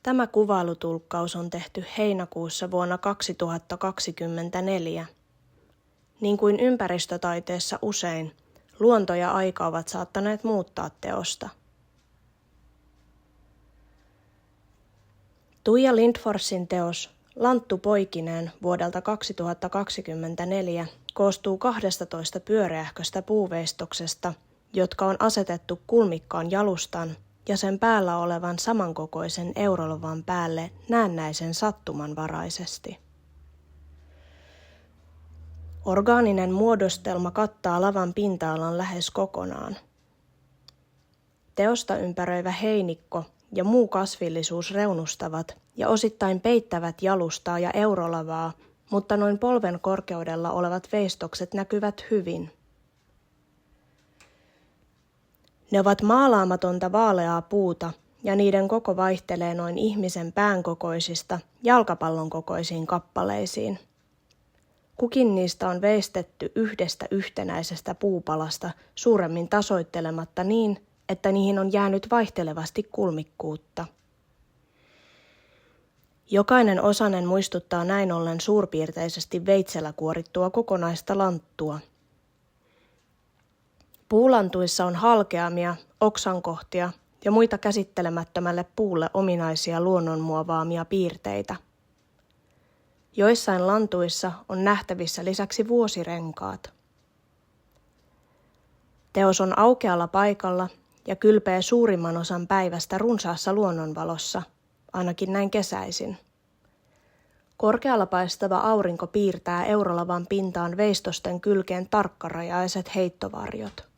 Tämä kuvailutulkkaus on tehty heinäkuussa vuonna 2024. Niin kuin ympäristötaiteessa usein, luonto ja aika ovat saattaneet muuttaa teosta. Tuija Lindforsin teos Lanttu poikineen vuodelta 2024 koostuu 12 pyöreähköstä puuveistoksesta, jotka on asetettu kulmikkaan jalustan ja sen päällä olevan samankokoisen eurolovan päälle näennäisen sattumanvaraisesti. Orgaaninen muodostelma kattaa lavan pinta-alan lähes kokonaan. Teosta ympäröivä heinikko ja muu kasvillisuus reunustavat ja osittain peittävät jalustaa ja eurolavaa, mutta noin polven korkeudella olevat veistokset näkyvät hyvin. Ne ovat maalaamatonta vaaleaa puuta ja niiden koko vaihtelee noin ihmisen pään kokoisista jalkapallon kokoisiin kappaleisiin. Kukin niistä on veistetty yhdestä yhtenäisestä puupalasta suuremmin tasoittelematta niin, että niihin on jäänyt vaihtelevasti kulmikkuutta. Jokainen osanen muistuttaa näin ollen suurpiirteisesti veitsellä kuorittua kokonaista lanttua. Puulantuissa on halkeamia, oksankohtia ja muita käsittelemättömälle puulle ominaisia luonnonmuovaamia piirteitä. Joissain lantuissa on nähtävissä lisäksi vuosirenkaat. Teos on aukealla paikalla ja kylpee suurimman osan päivästä runsaassa luonnonvalossa, ainakin näin kesäisin. Korkealla paistava aurinko piirtää eurolavan pintaan veistosten kylkeen tarkkarajaiset heittovarjot.